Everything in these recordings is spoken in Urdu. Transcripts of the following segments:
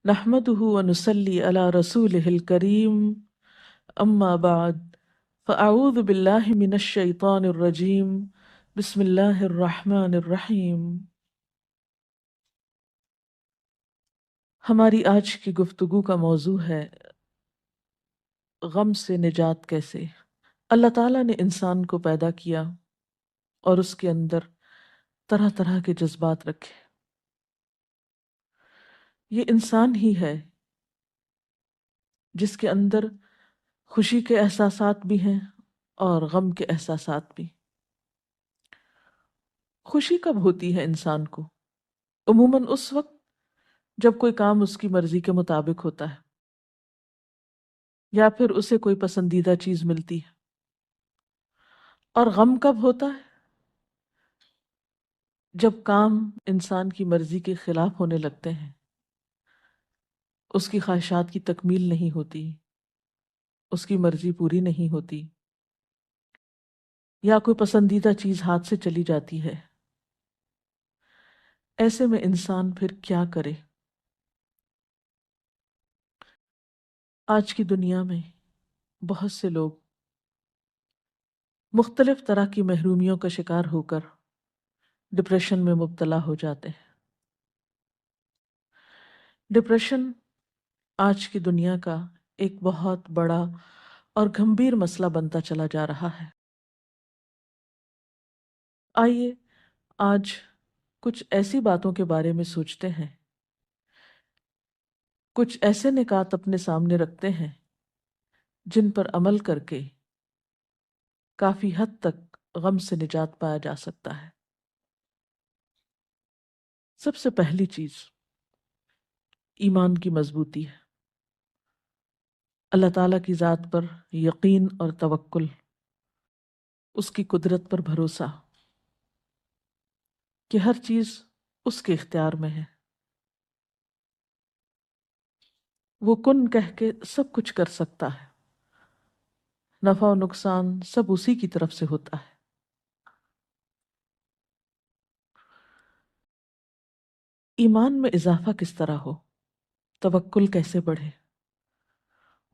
نحمده ونصلي على رسوله الكريم أما بعد فأعوذ بالله من الشيطان الرجيم بسم الله الرحمن الرحيم۔ ہماری آج کی گفتگو کا موضوع ہے غم سے نجات کیسے۔ اللہ تعالیٰ نے انسان کو پیدا کیا اور اس کے اندر طرح طرح کے جذبات رکھے۔ یہ انسان ہی ہے جس کے اندر خوشی کے احساسات بھی ہیں اور غم کے احساسات بھی۔ خوشی کب ہوتی ہے انسان کو؟ عموماً اس وقت جب کوئی کام اس کی مرضی کے مطابق ہوتا ہے یا پھر اسے کوئی پسندیدہ چیز ملتی ہے۔ اور غم کب ہوتا ہے؟ جب کام انسان کی مرضی کے خلاف ہونے لگتے ہیں، اس کی خواہشات کی تکمیل نہیں ہوتی، اس کی مرضی پوری نہیں ہوتی، یا کوئی پسندیدہ چیز ہاتھ سے چلی جاتی ہے۔ ایسے میں انسان پھر کیا کرے؟ آج کی دنیا میں بہت سے لوگ مختلف طرح کی محرومیوں کا شکار ہو کر ڈپریشن میں مبتلا ہو جاتے ہیں۔ ڈپریشن آج کی دنیا کا ایک بہت بڑا اور گھمبیر مسئلہ بنتا چلا جا رہا ہے۔ آئیے آج کچھ ایسی باتوں کے بارے میں سوچتے ہیں، کچھ ایسے نکات اپنے سامنے رکھتے ہیں جن پر عمل کر کے کافی حد تک غم سے نجات پایا جا سکتا ہے۔ سب سے پہلی چیز ایمان کی مضبوطی ہے، اللہ تعالیٰ کی ذات پر یقین اور توکل، اس کی قدرت پر بھروسہ کہ ہر چیز اس کے اختیار میں ہے، وہ کن کہہ کے سب کچھ کر سکتا ہے، نفع و نقصان سب اسی کی طرف سے ہوتا ہے۔ ایمان میں اضافہ کس طرح ہو، توکل کیسے بڑھے،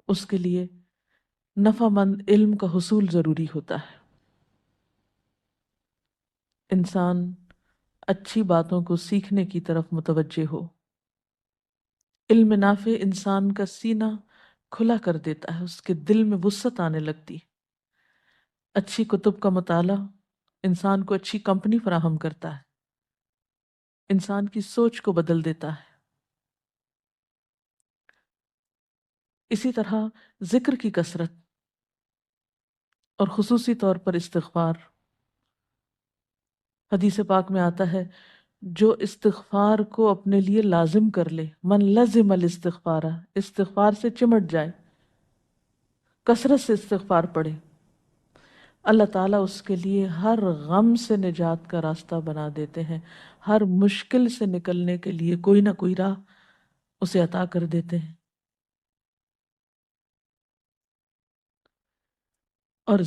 اس کے لیے نفع مند علم کا حصول ضروری ہوتا ہے۔ انسان اچھی باتوں کو سیکھنے کی طرف متوجہ ہو۔ علم نافع انسان کا سینہ کھلا کر دیتا ہے، اس کے دل میں وسعت آنے لگتی۔ اچھی کتب کا مطالعہ انسان کو اچھی کمپنی فراہم کرتا ہے، انسان کی سوچ کو بدل دیتا ہے۔ اسی طرح ذکر کی کثرت اور خصوصی طور پر استغفار، حدیث پاک میں آتا ہے جو استغفار کو اپنے لیے لازم کر لے، من لزم الاستغفار، استغفار سے چمٹ جائے، کثرت سے استغفار پڑھے، اللہ تعالیٰ اس کے لیے ہر غم سے نجات کا راستہ بنا دیتے ہیں، ہر مشکل سے نکلنے کے لیے کوئی نہ کوئی راہ اسے عطا کر دیتے ہیں۔ اور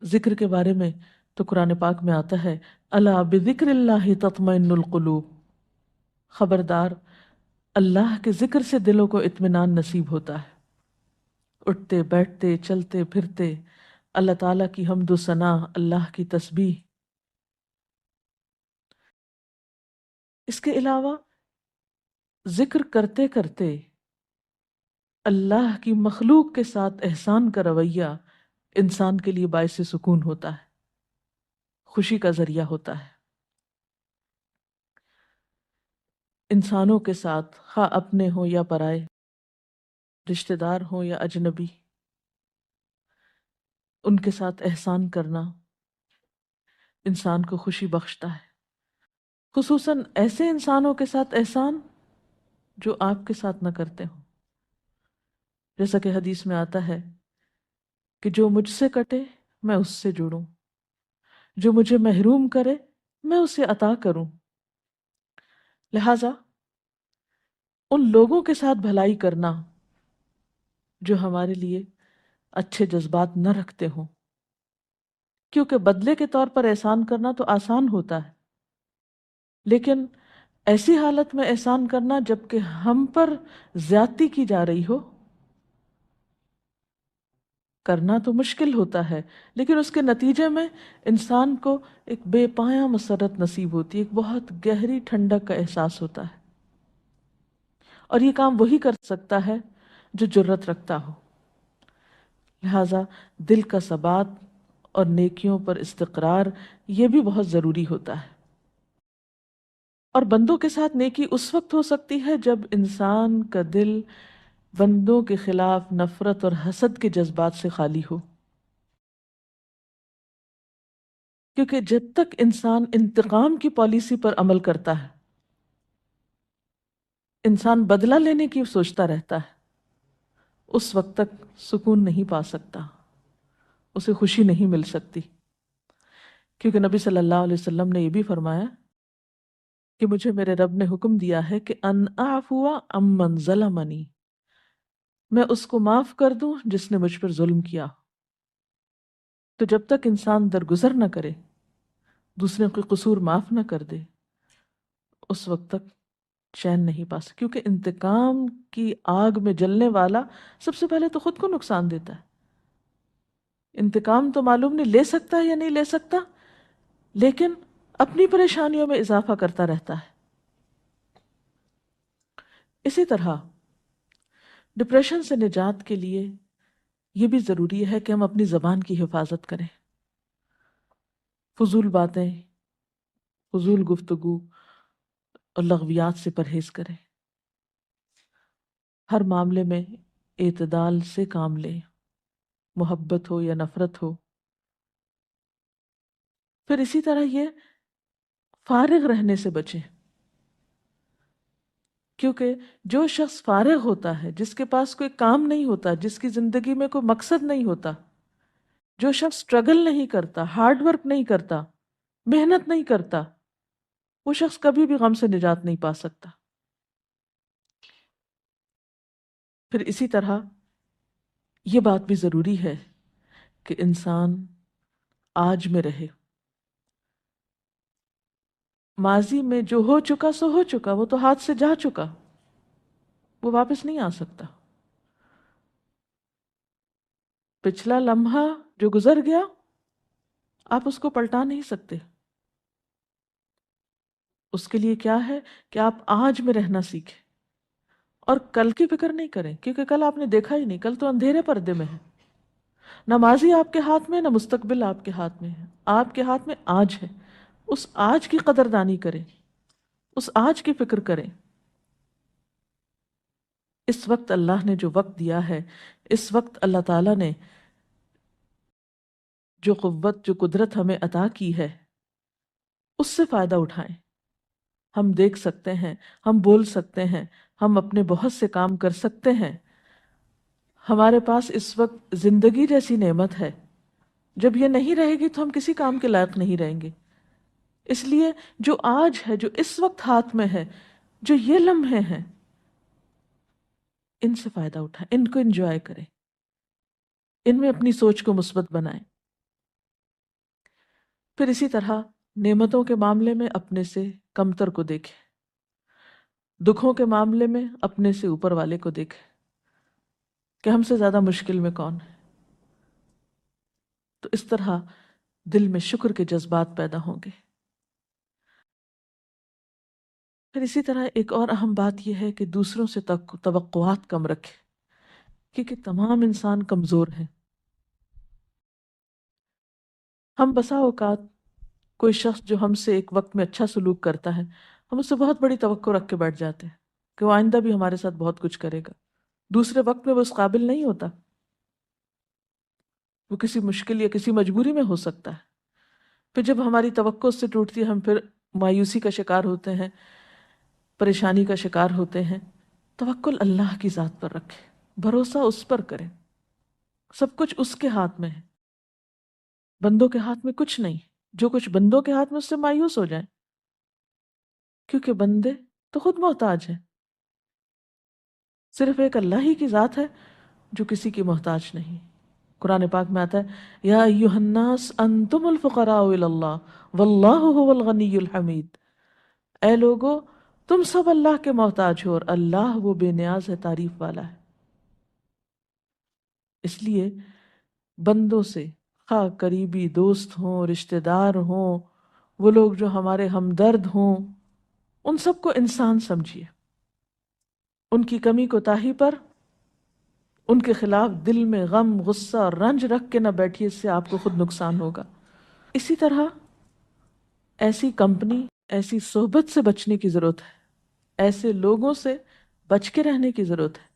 ذکر کے بارے میں تو قرآن پاک میں آتا ہے الا بذکر اللہ تطمئن القلوب، خبردار اللہ کے ذکر سے دلوں کو اطمینان نصیب ہوتا ہے۔ اٹھتے بیٹھتے چلتے پھرتے اللہ تعالیٰ کی حمد و ثنا، اللہ کی تسبیح۔ اس کے علاوہ ذکر کرتے کرتے اللہ کی مخلوق کے ساتھ احسان کا رویہ انسان کے لیے باعث سکون ہوتا ہے، خوشی کا ذریعہ ہوتا ہے۔ انسانوں کے ساتھ خواہ اپنے ہوں یا پرائے، رشتہ دار ہوں یا اجنبی، ان کے ساتھ احسان کرنا انسان کو خوشی بخشتا ہے، خصوصاً ایسے انسانوں کے ساتھ احسان جو آپ کے ساتھ نہ کرتے ہوں۔ جیسا کہ حدیث میں آتا ہے کہ جو مجھ سے کٹے میں اس سے جڑوں، جو مجھے محروم کرے میں اسے عطا کروں۔ لہٰذا ان لوگوں کے ساتھ بھلائی کرنا جو ہمارے لیے اچھے جذبات نہ رکھتے ہوں، کیونکہ بدلے کے طور پر احسان کرنا تو آسان ہوتا ہے، لیکن ایسی حالت میں احسان کرنا جبکہ ہم پر زیادتی کی جا رہی ہو، کرنا تو مشکل ہوتا ہے، لیکن اس کے نتیجے میں انسان کو ایک بے پایاں مسرت نصیب ہوتی ہے، ایک بہت گہری ٹھنڈک کا احساس ہوتا ہے، اور یہ کام وہی کر سکتا ہے جو جرت رکھتا ہو۔ لہذا دل کا ثبات اور نیکیوں پر استقرار یہ بھی بہت ضروری ہوتا ہے۔ اور بندوں کے ساتھ نیکی اس وقت ہو سکتی ہے جب انسان کا دل بندوں کے خلاف نفرت اور حسد کے جذبات سے خالی ہو، کیونکہ جب تک انسان انتقام کی پالیسی پر عمل کرتا ہے، انسان بدلہ لینے کی سوچتا رہتا ہے، اس وقت تک سکون نہیں پا سکتا، اسے خوشی نہیں مل سکتی، کیونکہ نبی صلی اللہ علیہ وسلم نے یہ بھی فرمایا کہ مجھے میرے رب نے حکم دیا ہے کہ ان اعفو عمن ظلمنی، میں اس کو معاف کر دوں جس نے مجھ پر ظلم کیا۔ تو جب تک انسان درگزر نہ کرے، دوسروں کے قصور معاف نہ کر دے، اس وقت تک چین نہیں پا سکتا، کیونکہ انتقام کی آگ میں جلنے والا سب سے پہلے تو خود کو نقصان دیتا ہے۔ انتقام تو معلوم نہیں لے سکتا ہے یا نہیں لے سکتا، لیکن اپنی پریشانیوں میں اضافہ کرتا رہتا ہے۔ اسی طرح ڈپریشن سے نجات کے لیے یہ بھی ضروری ہے کہ ہم اپنی زبان کی حفاظت کریں، فضول باتیں، فضول گفتگو اور لغویات سے پرہیز کریں، ہر معاملے میں اعتدال سے کام لیں، محبت ہو یا نفرت ہو۔ پھر اسی طرح یہ فارغ رہنے سے بچیں، کیونکہ جو شخص فارغ ہوتا ہے، جس کے پاس کوئی کام نہیں ہوتا، جس کی زندگی میں کوئی مقصد نہیں ہوتا، جو شخص سٹرگل نہیں کرتا، ہارڈ ورک نہیں کرتا، محنت نہیں کرتا، وہ شخص کبھی بھی غم سے نجات نہیں پا سکتا۔ پھر اسی طرح یہ بات بھی ضروری ہے کہ انسان آج میں رہے، ماضی میں جو ہو چکا سو ہو چکا، وہ تو ہاتھ سے جا چکا، وہ واپس نہیں آ سکتا۔ پچھلا لمحہ جو گزر گیا، آپ اس کو پلٹا نہیں سکتے۔ اس کے لیے کیا ہے کہ آپ آج میں رہنا سیکھیں اور کل کی فکر نہیں کریں، کیونکہ کل آپ نے دیکھا ہی نہیں، کل تو اندھیرے پردے میں ہے۔ نہ ماضی آپ کے ہاتھ میں، نہ مستقبل آپ کے ہاتھ میں ہے، آپ کے ہاتھ میں آج ہے۔ اس آج کی قدردانی کریں، اس آج کی فکر کریں۔ اس وقت اللہ نے جو وقت دیا ہے، اس وقت اللہ تعالیٰ نے جو قوت، جو قدرت ہمیں عطا کی ہے، اس سے فائدہ اٹھائیں۔ ہم دیکھ سکتے ہیں، ہم بول سکتے ہیں، ہم اپنے بہت سے کام کر سکتے ہیں۔ ہمارے پاس اس وقت زندگی جیسی نعمت ہے، جب یہ نہیں رہے گی تو ہم کسی کام کے لائق نہیں رہیں گے۔ اس لیے جو آج ہے، جو اس وقت ہاتھ میں ہے، جو یہ لمحے ہیں، ان سے فائدہ اٹھائیں، ان کو انجوائے کریں، ان میں اپنی سوچ کو مثبت بنائیں۔ پھر اسی طرح نعمتوں کے معاملے میں اپنے سے کمتر کو دیکھیں، دکھوں کے معاملے میں اپنے سے اوپر والے کو دیکھیں کہ ہم سے زیادہ مشکل میں کون ہے۔ تو اس طرح دل میں شکر کے جذبات پیدا ہوں گے۔ پھر اسی طرح ایک اور اہم بات یہ ہے کہ دوسروں سے توقعات کم رکھیں، کیونکہ تمام انسان کمزور ہیں۔ ہم بسا اوقات کوئی شخص جو ہم سے ایک وقت میں اچھا سلوک کرتا ہے، ہم اس سے بہت بڑی توقع رکھ کے بیٹھ جاتے ہیں کہ وہ آئندہ بھی ہمارے ساتھ بہت کچھ کرے گا۔ دوسرے وقت میں وہ اس قابل نہیں ہوتا، وہ کسی مشکل یا کسی مجبوری میں ہو سکتا ہے۔ پھر جب ہماری توقع اس سے ٹوٹتی ہے، ہم پھر مایوسی کا شکار ہوتے ہیں، پریشانی کا شکار ہوتے ہیں۔ توکل اللہ کی ذات پر رکھیں، بھروسہ اس پر کریں، سب کچھ اس کے ہاتھ میں ہے، بندوں کے ہاتھ میں کچھ نہیں۔ جو کچھ بندوں کے ہاتھ میں، اس سے مایوس ہو جائیں، کیونکہ بندے تو خود محتاج ہیں۔ صرف ایک اللہ ہی کی ذات ہے جو کسی کی محتاج نہیں۔ قرآن پاک میں آتا ہے یا ایھا الناس انتم الفقراء الی اللہ واللہ هو الغنی الحمید۔ اے لوگو، تم سب اللہ کے محتاج ہو اور اللہ وہ بے نیاز ہے، تعریف والا ہے۔ اس لیے بندوں سے، خواہ قریبی دوست ہوں، رشتہ دار ہوں، وہ لوگ جو ہمارے ہمدرد ہوں، ان سب کو انسان سمجھیے۔ ان کی کمی کوتاہی پر، ان کے خلاف دل میں غم، غصہ اور رنج رکھ کے نہ بیٹھیے، اس سے آپ کو خود نقصان ہوگا۔ اسی طرح ایسی کمپنی، ایسی صحبت سے بچنے کی ضرورت ہے، ایسے لوگوں سے بچ کے رہنے کی ضرورت ہے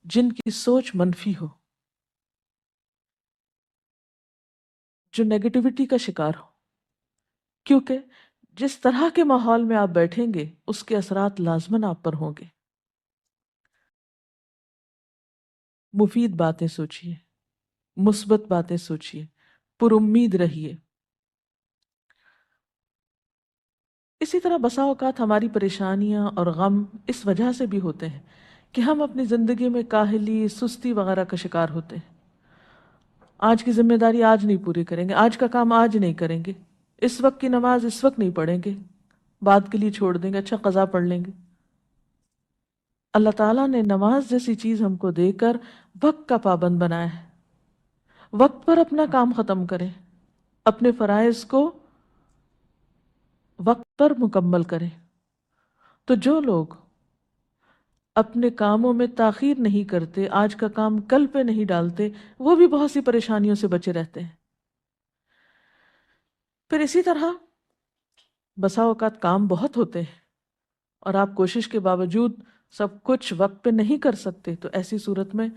جن کی سوچ منفی ہو، جو نیگیٹیوٹی کا شکار ہو، کیونکہ جس طرح کے ماحول میں آپ بیٹھیں گے اس کے اثرات لازماً آپ پر ہوں گے۔ مفید باتیں سوچیے، مثبت باتیں سوچیے، پر امید رہیے۔ اسی طرح بسا اوقات ہماری پریشانیاں اور غم اس وجہ سے بھی ہوتے ہیں کہ ہم اپنی زندگی میں کاہلی، سستی وغیرہ کا شکار ہوتے ہیں۔ آج کی ذمہ داری آج نہیں پوری کریں گے، آج کا کام آج نہیں کریں گے، اس وقت کی نماز اس وقت نہیں پڑھیں گے، بعد کے لیے چھوڑ دیں گے، اچھا قضا پڑھ لیں گے۔ اللہ تعالیٰ نے نماز جیسی چیز ہم کو دے کر وقت کا پابند بنایا ہے۔ وقت پر اپنا کام ختم کریں، اپنے فرائض کو وقت پر مکمل کریں۔ تو جو لوگ اپنے کاموں میں تاخیر نہیں کرتے، آج کا کام کل پہ نہیں ڈالتے، وہ بھی بہت سی پریشانیوں سے بچے رہتے ہیں۔ پھر اسی طرح بسا اوقات کام بہت ہوتے ہیں اور آپ کوشش کے باوجود سب کچھ وقت پہ نہیں کر سکتے، تو ایسی صورت میں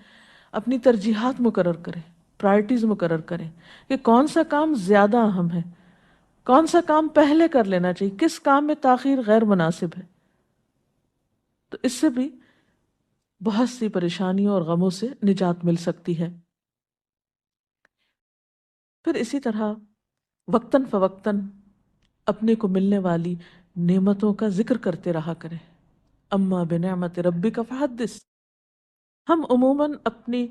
اپنی ترجیحات مقرر کریں، پرائرٹیز مقرر کریں کہ کون سا کام زیادہ اہم ہے، کون سا کام پہلے کر لینا چاہیے، کس کام میں تاخیر غیر مناسب ہے۔ تو اس سے بھی بہت سی پریشانیوں اور غموں سے نجات مل سکتی ہے۔ پھر اسی طرح وقتاً فوقتاً اپنے کو ملنے والی نعمتوں کا ذکر کرتے رہا کریں۔ اما بنعمت ربک فحدث۔ ہم عموماً اپنی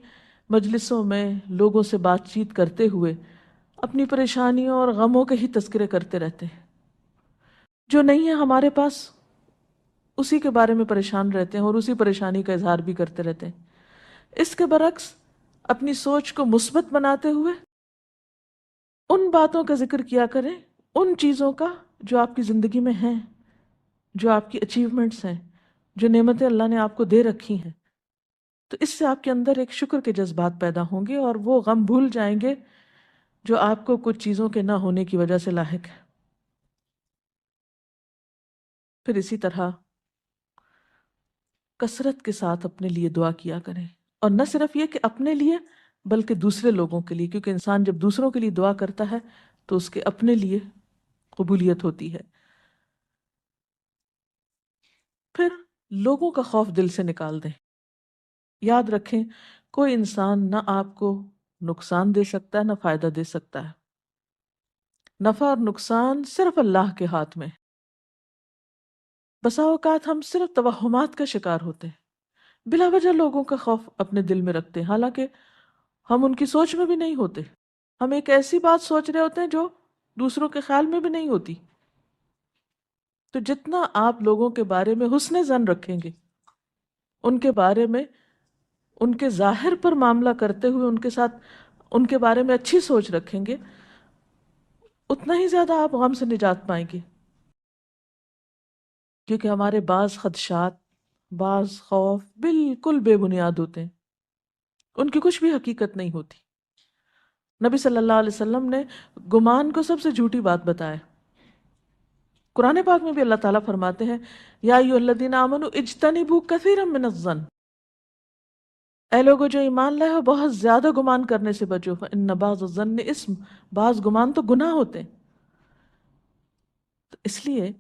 مجلسوں میں لوگوں سے بات چیت کرتے ہوئے اپنی پریشانیوں اور غموں کے ہی تذکرے کرتے رہتے ہیں، جو نہیں ہے ہمارے پاس اسی کے بارے میں پریشان رہتے ہیں اور اسی پریشانی کا اظہار بھی کرتے رہتے ہیں۔ اس کے برعکس اپنی سوچ کو مثبت بناتے ہوئے ان باتوں کا ذکر کیا کریں، ان چیزوں کا جو آپ کی زندگی میں ہیں، جو آپ کی اچیومنٹس ہیں، جو نعمتیں اللہ نے آپ کو دے رکھی ہیں۔ تو اس سے آپ کے اندر ایک شکر کے جذبات پیدا ہوں گے اور وہ غم بھول جائیں گے جو آپ کو کچھ چیزوں کے نہ ہونے کی وجہ سے لاحق ہے۔ پھر اسی طرح کثرت کے ساتھ اپنے لیے دعا کیا کریں، اور نہ صرف یہ کہ اپنے لیے بلکہ دوسرے لوگوں کے لیے، کیونکہ انسان جب دوسروں کے لیے دعا کرتا ہے تو اس کے اپنے لیے قبولیت ہوتی ہے۔ پھر لوگوں کا خوف دل سے نکال دیں۔ یاد رکھیں، کوئی انسان نہ آپ کو نقصان دے سکتا ہے نہ فائدہ دے سکتا ہے۔ نفع اور نقصان صرف اللہ کے ہاتھ میں ہے۔ بسا اوقات ہم صرف توہمات کا شکار ہوتے ہیں، بلا وجہ لوگوں کا خوف اپنے دل میں رکھتے ہیں، حالانکہ ہم ان کی سوچ میں بھی نہیں ہوتے۔ ہم ایک ایسی بات سوچ رہے ہوتے ہیں جو دوسروں کے خیال میں بھی نہیں ہوتی۔ تو جتنا آپ لوگوں کے بارے میں حسن ظن رکھیں گے، ان کے بارے میں، ان کے ظاہر پر معاملہ کرتے ہوئے ان کے ساتھ ان کے بارے میں اچھی سوچ رکھیں گے، اتنا ہی زیادہ آپ غم سے نجات پائیں گے۔ کیونکہ ہمارے بعض خدشات، بعض خوف بالکل بے بنیاد ہوتے ہیں، ان کی کچھ بھی حقیقت نہیں ہوتی۔ نبی صلی اللہ علیہ وسلم نے گمان کو سب سے جھوٹی بات بتایا۔ قرآن پاک میں بھی اللہ تعالیٰ فرماتے ہیں، یا ایھا الذین آمنوا اجتنبوا کثیرا من الظن۔ اے لوگو جو ایمان لائے ہو، بہت زیادہ گمان کرنے سے بچو، فإن بعض الظن اسم۔ بعض گمان تو گناہ ہوتے ہیں۔ تو اس لیے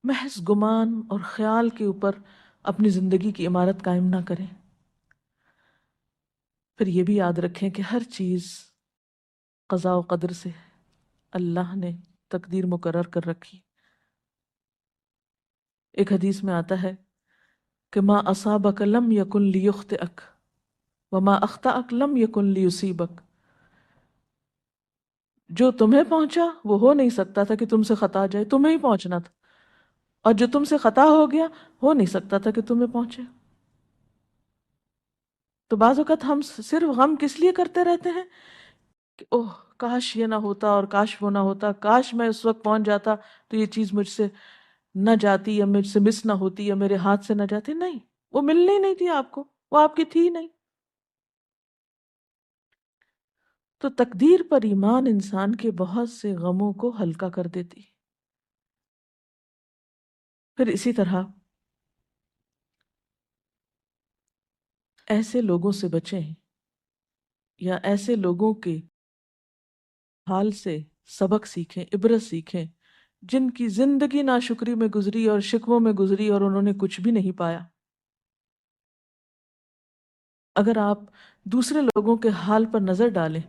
محض گمان اور خیال کے اوپر اپنی زندگی کی عمارت قائم نہ کریں۔ پھر یہ بھی یاد رکھیں کہ ہر چیز قضاء و قدر سے اللہ نے تقدیر مقرر کر رکھی۔ ایک حدیث میں آتا ہے کہ ما اصابک لم یکن لیخطئک وما اخطأک لم یکن لیصیبک۔ جو تمہیں پہنچا وہ ہو نہیں سکتا تھا کہ تم سے خطا جائے، تمہیں ہی پہنچنا تھا۔ اور جو تم سے خطا ہو گیا ہو نہیں سکتا تھا کہ تمہیں پہنچے۔ تو بعض اوقات ہم صرف غم کس لیے کرتے رہتے ہیں کہ اوہ کاش یہ نہ ہوتا اور کاش وہ نہ ہوتا، کاش میں اس وقت پہنچ جاتا تو یہ چیز مجھ سے نہ جاتی یا مجھ سے مس نہ ہوتی یا میرے ہاتھ سے نہ جاتی۔ نہیں، وہ ملنی نہیں تھی آپ کو، وہ آپ کی تھی نہیں۔ تو تقدیر پر ایمان انسان کے بہت سے غموں کو ہلکا کر دیتی۔ پھر اسی طرح ایسے لوگوں سے بچیں یا ایسے لوگوں کے حال سے سبق سیکھیں، عبرت سیکھیں، جن کی زندگی ناشکری میں گزری اور شکووں میں گزری اور انہوں نے کچھ بھی نہیں پایا۔ اگر آپ دوسرے لوگوں کے حال پر نظر ڈالیں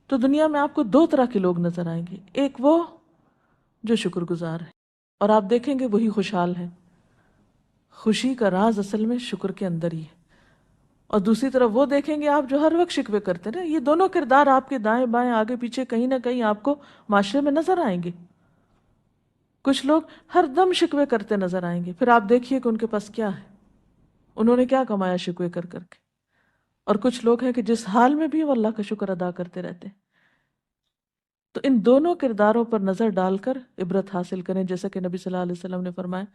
تو دنیا میں آپ کو دو طرح کے لوگ نظر آئیں گے، ایک وہ جو شکر گزار ہے اور آپ دیکھیں گے وہی خوشحال ہے۔ خوشی کا راز اصل میں شکر کے اندر ہی ہے۔ اور دوسری طرف وہ دیکھیں گے آپ جو ہر وقت شکوے کرتے ہیں۔ یہ دونوں کردار آپ کے دائیں بائیں آگے پیچھے کہیں نہ کہیں آپ کو معاشرے میں نظر آئیں گے۔ کچھ لوگ ہر دم شکوے کرتے نظر آئیں گے، پھر آپ دیکھیے کہ ان کے پاس کیا ہے، انہوں نے کیا کمایا شکوے کر کر کے۔ اور کچھ لوگ ہیں کہ جس حال میں بھی وہ اللہ کا شکر ادا کرتے رہتے ہیں۔ تو ان دونوں کرداروں پر نظر ڈال کر عبرت حاصل کریں، جیسا کہ نبی صلی اللہ علیہ وسلم نے فرمایا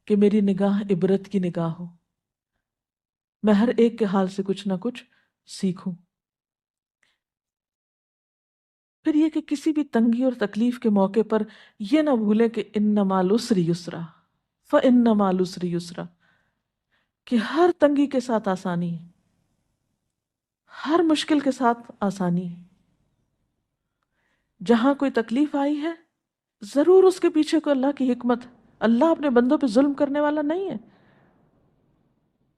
کہ میری نگاہ عبرت کی نگاہ ہو، میں ہر ایک کے حال سے کچھ نہ کچھ سیکھوں۔ پھر یہ کہ کسی بھی تنگی اور تکلیف کے موقع پر یہ نہ بھولیں کہ ان مع العسر یسرا، فإن مع العسر یسرا، کہ ہر تنگی کے ساتھ آسانی ہے، ہر مشکل کے ساتھ آسانی ہے۔ جہاں کوئی تکلیف آئی ہے ضرور اس کے پیچھے کوئی اللہ کی حکمت ہے۔ اللہ اپنے بندوں پہ ظلم کرنے والا نہیں ہے۔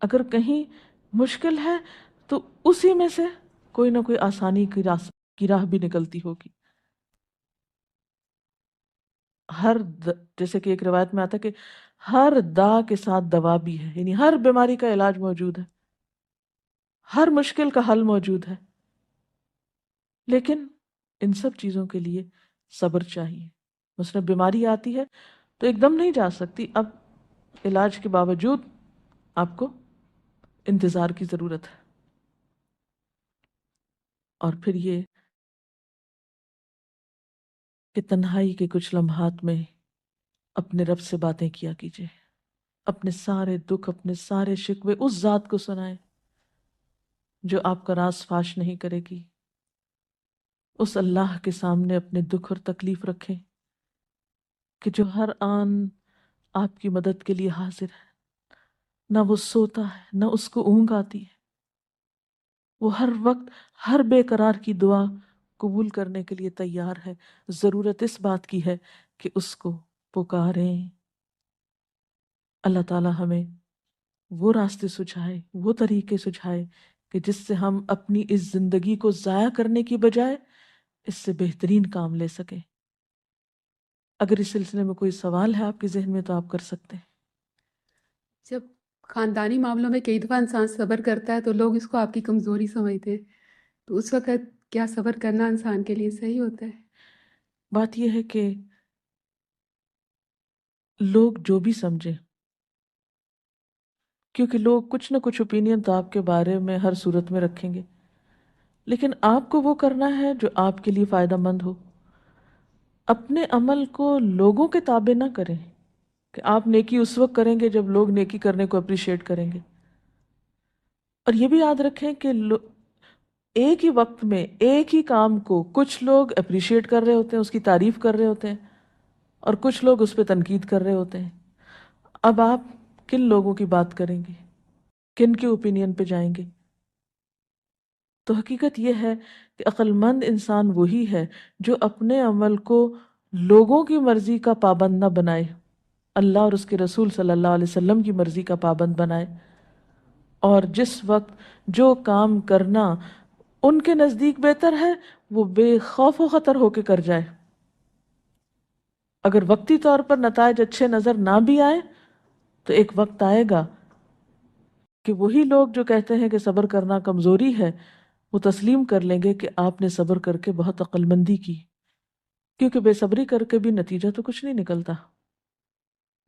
اگر کہیں مشکل ہے تو اسی میں سے کوئی نہ کوئی آسانی کی راہ بھی نکلتی ہوگی۔ جیسے کہ ایک روایت میں آتا ہے کہ ہر دا کے ساتھ دوا بھی ہے، یعنی ہر بیماری کا علاج موجود ہے، ہر مشکل کا حل موجود ہے۔ لیکن ان سب چیزوں کے لیے صبر چاہیے۔ مثلا بیماری آتی ہے تو ایک دم نہیں جا سکتی، اب علاج کے باوجود آپ کو انتظار کی ضرورت ہے۔ اور پھر یہ کہ تنہائی کے کچھ لمحات میں اپنے رب سے باتیں کیا کیجیے، اپنے سارے دکھ، اپنے سارے شکوے اس ذات کو سنائیں جو آپ کا راز فاش نہیں کرے گی۔ اس اللہ کے سامنے اپنے دکھ اور تکلیف رکھیں کہ جو ہر آن آپ کی مدد کے لیے حاضر ہے، نہ وہ سوتا ہے نہ اس کو اونگ آتی ہے، وہ ہر وقت ہر بے قرار کی دعا قبول کرنے کے لیے تیار ہے۔ ضرورت اس بات کی ہے کہ اس کو پکاریں۔ اللہ تعالی ہمیں وہ راستے سجھائے، وہ طریقے سجھائے کہ جس سے ہم اپنی اس زندگی کو ضائع کرنے کی بجائے اس سے بہترین کام لے سکیں۔ اگر اس سلسلے میں کوئی سوال ہے آپ کے ذہن میں تو آپ کر سکتے ہیں۔ جب خاندانی معاملوں میں کئی دفعہ انسان صبر کرتا ہے تو لوگ اس کو آپ کی کمزوری سمجھتے ہیں، تو اس وقت کیا صبر کرنا انسان کے لیے صحیح ہوتا ہے؟ بات یہ ہے کہ لوگ جو بھی سمجھیں، کیونکہ لوگ کچھ نہ کچھ اوپینین تو آپ کے بارے میں ہر صورت میں رکھیں گے، لیکن آپ کو وہ کرنا ہے جو آپ کے لیے فائدہ مند ہو۔ اپنے عمل کو لوگوں کے تابع نہ کریں کہ آپ نیکی اس وقت کریں گے جب لوگ نیکی کرنے کو اپریشیٹ کریں گے۔ اور یہ بھی یاد رکھیں کہ ایک ہی وقت میں ایک ہی کام کو کچھ لوگ اپریشیٹ کر رہے ہوتے ہیں، اس کی تعریف کر رہے ہوتے ہیں، اور کچھ لوگ اس پہ تنقید کر رہے ہوتے ہیں۔ اب آپ کن لوگوں کی بات کریں گے، کن کے اوپینین پہ جائیں گے؟ تو حقیقت یہ ہے کہ عقل مند انسان وہی ہے جو اپنے عمل کو لوگوں کی مرضی کا پابند نہ بنائے، اللہ اور اس کے رسول صلی اللہ علیہ وسلم کی مرضی کا پابند بنائے، اور جس وقت جو کام کرنا ان کے نزدیک بہتر ہے وہ بے خوف و خطر ہو کے کر جائے۔ اگر وقتی طور پر نتائج اچھے نظر نہ بھی آئے تو ایک وقت آئے گا کہ وہی لوگ جو کہتے ہیں کہ صبر کرنا کمزوری ہے وہ تسلیم کر لیں گے کہ آپ نے صبر کر کے بہت عقل مندی کی، کیونکہ بے صبری کر کے بھی نتیجہ تو کچھ نہیں نکلتا۔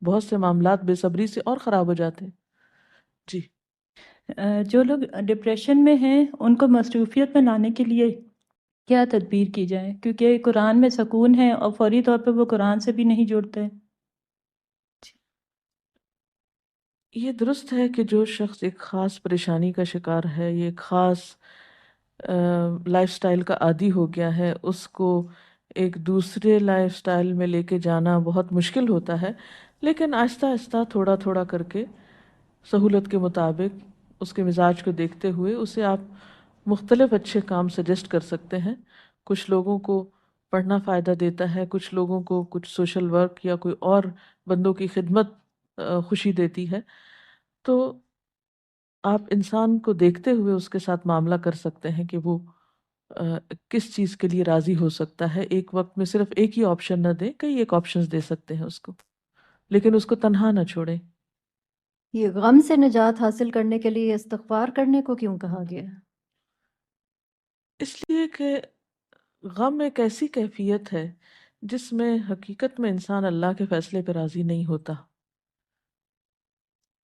بہت سے معاملات بے صبری سے اور خراب ہو جاتے ہیں. جی. جو لوگ ڈپریشن میں ہیں ان کو مصروفیت میں لانے کے لیے کیا تدبیر کی جائے؟ کیونکہ قرآن میں سکون ہے اور فوری طور پہ وہ قرآن سے بھی نہیں جڑتے. یہ درست ہے کہ جو شخص ایک خاص پریشانی کا شکار ہے، یہ ایک خاص لائف سٹائل کا عادی ہو گیا ہے، اس کو ایک دوسرے لائف سٹائل میں لے کے جانا بہت مشکل ہوتا ہے. لیکن آہستہ آہستہ تھوڑا تھوڑا کر کے سہولت کے مطابق اس کے مزاج کو دیکھتے ہوئے اسے آپ مختلف اچھے کام سجیسٹ کر سکتے ہیں. کچھ لوگوں کو پڑھنا فائدہ دیتا ہے، کچھ لوگوں کو کچھ سوشل ورک یا کوئی اور بندوں کی خدمت خوشی دیتی ہے. تو آپ انسان کو دیکھتے ہوئے اس کے ساتھ معاملہ کر سکتے ہیں کہ وہ کس چیز کے لیے راضی ہو سکتا ہے. ایک وقت میں صرف ایک ہی آپشن نہ دیں، کئی ایک آپشنز دے سکتے ہیں اس کو، لیکن اس کو تنہا نہ چھوڑیں. یہ غم سے نجات حاصل کرنے کے لیے استغفار کرنے کو کیوں کہا گیا ہے؟ اس لیے کہ غم ایک ایسی کیفیت ہے جس میں حقیقت میں انسان اللہ کے فیصلے پہ راضی نہیں ہوتا.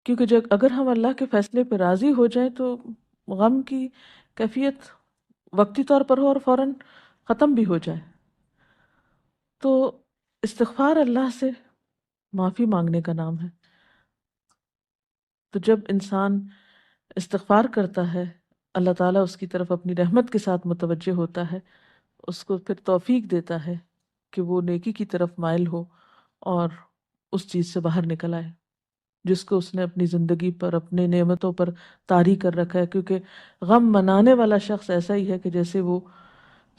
کیونکہ جب اگر ہم اللہ کے فیصلے پہ راضی ہو جائیں تو غم کی کیفیت وقتی طور پر ہو اور فوراً ختم بھی ہو جائے. تو استغفار اللہ سے معافی مانگنے کا نام ہے. تو جب انسان استغفار کرتا ہے، اللہ تعالیٰ اس کی طرف اپنی رحمت کے ساتھ متوجہ ہوتا ہے، اس کو پھر توفیق دیتا ہے کہ وہ نیکی کی طرف مائل ہو اور اس چیز سے باہر نکل آئے جس کو اس نے اپنی زندگی پر، اپنے نعمتوں پر طاری کر رکھا ہے. کیونکہ غم منانے والا شخص ایسا ہی ہے کہ جیسے وہ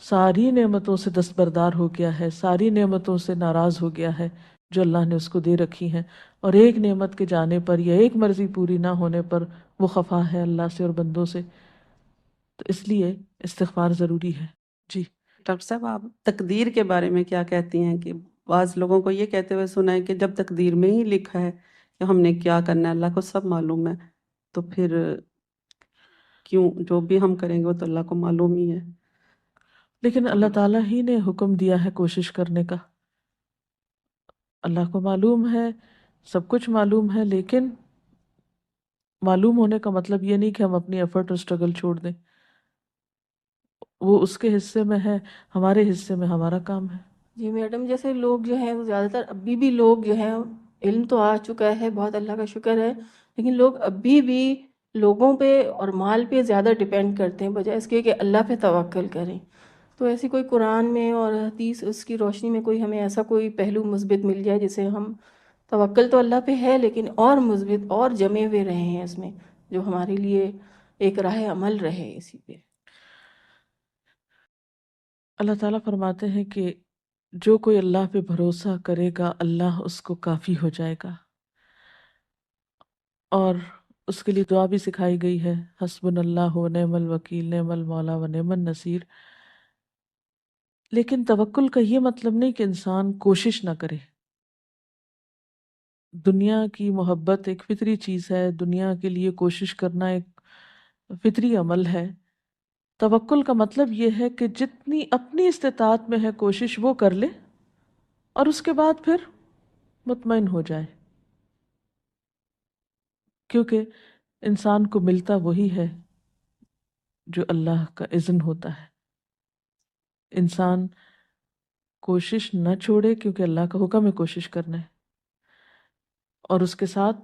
ساری نعمتوں سے دستبردار ہو گیا ہے، ساری نعمتوں سے ناراض ہو گیا ہے جو اللہ نے اس کو دے رکھی ہیں، اور ایک نعمت کے جانے پر یا ایک مرضی پوری نہ ہونے پر وہ خفا ہے اللہ سے اور بندوں سے. تو اس لیے استغفار ضروری ہے. جی. ڈاکٹر صاحب، آپ تقدیر کے بارے میں کیا کہتی ہیں؟ کہ بعض لوگوں کو یہ کہتے ہوئے سنا ہے کہ جب تقدیر میں ہی لکھا ہے کہ ہم نے کیا کرنا ہے، اللہ کو سب معلوم ہے، تو پھر کیوں جو بھی ہم کریں گے وہ تو اللہ کو معلوم ہی ہے. لیکن اللہ تعالیٰ ہی نے حکم دیا ہے کوشش کرنے کا. اللہ کو معلوم ہے، سب کچھ معلوم ہے، لیکن معلوم ہونے کا مطلب یہ نہیں کہ ہم اپنی ایفرٹ اور اسٹرگل چھوڑ دیں. وہ اس کے حصے میں ہے، ہمارے حصے میں ہمارا کام ہے. جی میڈم، جیسے لوگ جو ہیں وہ زیادہ تر ابھی بھی لوگ جو ہیں، علم تو آ چکا ہے، بہت اللہ کا شکر ہے، لیکن لوگ ابھی بھی لوگوں پہ اور مال پہ زیادہ ڈیپینڈ کرتے ہیں بجائے اس کے کہ اللہ پہ توکل کریں. تو ایسی کوئی قرآن میں اور حدیث اس کی روشنی میں کوئی ہمیں ایسا کوئی پہلو مثبت مل جائے جسے ہم توکل تو اللہ پہ ہے لیکن اور مثبت اور جمے ہوئے رہے ہیں اس میں، جو ہمارے لیے ایک راہ عمل رہے اسی پہ. اللہ تعالیٰ فرماتے ہیں کہ جو کوئی اللہ پہ بھروسہ کرے گا اللہ اس کو کافی ہو جائے گا، اور اس کے لیے دعا بھی سکھائی گئی ہے، حسبنا اللہ و نعم الوکیل نعم المولا و نعم النصیر. لیکن توکل کا یہ مطلب نہیں کہ انسان کوشش نہ کرے. دنیا کی محبت ایک فطری چیز ہے، دنیا کے لیے کوشش کرنا ایک فطری عمل ہے. توکل کا مطلب یہ ہے کہ جتنی اپنی استطاعت میں ہے کوشش وہ کر لے اور اس کے بعد پھر مطمئن ہو جائے. کیونکہ انسان کو ملتا وہی ہے جو اللہ کا اذن ہوتا ہے. انسان کوشش نہ چھوڑے کیونکہ اللہ کا حکم ہے کوشش کرنا ہے، اور اس کے ساتھ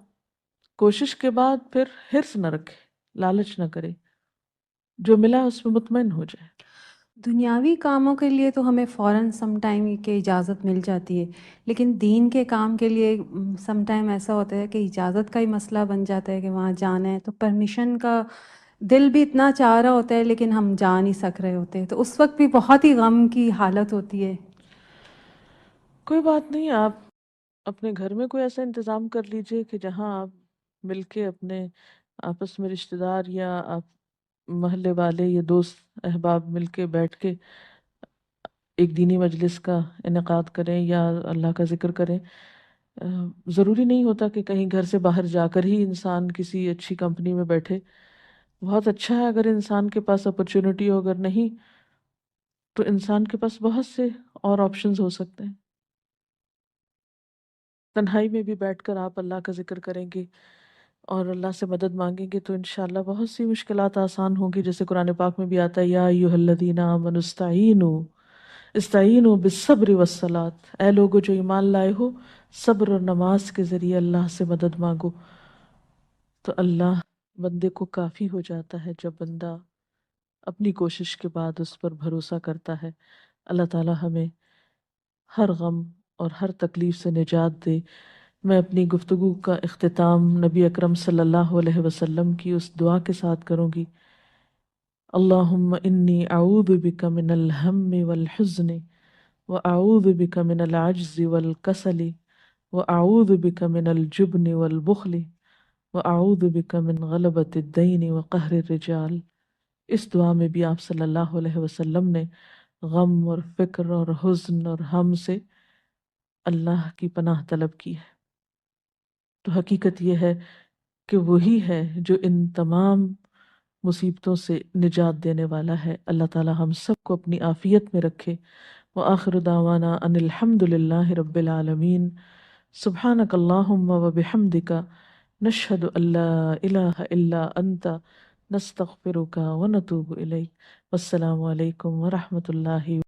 کوشش کے بعد پھر حرص نہ رکھے، لالچ نہ کرے، جو ملا اس میں مطمئن ہو جائے. دنیاوی کاموں کے لیے تو ہمیں فوراً سم ٹائم کی اجازت مل جاتی ہے، لیکن دین کے کام کے لیے سم ٹائم ایسا ہوتا ہے کہ اجازت کا ہی مسئلہ بن جاتا ہے کہ وہاں جانا ہے تو پرمیشن کا دل بھی اتنا چاہ رہا ہوتا ہے لیکن ہم جا نہیں سک رہے ہوتے، تو اس وقت بھی بہت ہی غم کی حالت ہوتی ہے. کوئی بات نہیں، آپ اپنے گھر میں کوئی ایسا انتظام کر لیجئے کہ جہاں آپ مل کے اپنے آپس میں رشتہ دار یا آپ محلے والے یا دوست احباب مل کے بیٹھ کے ایک دینی مجلس کا انعقاد کریں یا اللہ کا ذکر کریں. ضروری نہیں ہوتا کہ کہیں گھر سے باہر جا کر ہی انسان کسی اچھی کمپنی میں بیٹھے. بہت اچھا ہے اگر انسان کے پاس اپرچونٹی ہو، اگر نہیں تو انسان کے پاس بہت سے اور آپشنز ہو سکتے ہیں. تنہائی میں بھی بیٹھ کر آپ اللہ کا ذکر کریں گے اور اللہ سے مدد مانگیں گے تو انشاءاللہ بہت سی مشکلات آسان ہوں گی. جیسے قرآن پاک میں بھی آتا ہے یا ایھا الذین آمنوا استعینوا بالصبر والصلاۃ، اے لوگو جو ایمان لائے ہو صبر اور نماز کے ذریعے اللہ سے مدد مانگو. تو اللہ بندے کو کافی ہو جاتا ہے جب بندہ اپنی کوشش کے بعد اس پر بھروسہ کرتا ہے. اللہ تعالی ہمیں ہر غم اور ہر تکلیف سے نجات دے. میں اپنی گفتگو کا اختتام نبی اکرم صلی اللہ علیہ وسلم کی اس دعا کے ساتھ کروں گی. اللہم انی اعوذ بک من الہم والحزن واعوذ بک من العجز والکسل واعوذ بک من الجبن والبخل واعوذ بک من غلبۃ الدین وقہر الرجال. اس دعا میں بھی آپ صلی اللہ علیہ وسلم نے غم اور فکر اور حزن اور ہم سے اللہ کی پناہ طلب کی ہے. تو حقیقت یہ ہے کہ وہی ہے جو ان تمام مصیبتوں سے نجات دینے والا ہے. اللہ تعالی ہم سب کو اپنی عافیت میں رکھے. وآخر دعوانا ان الحمد للہ رب العالمین. سبحانک اللہم وبحمدک نشہد ان لا الہ الا انت نستغفرک ونتوب الیک. والسلام علیکم ورحمۃ اللہ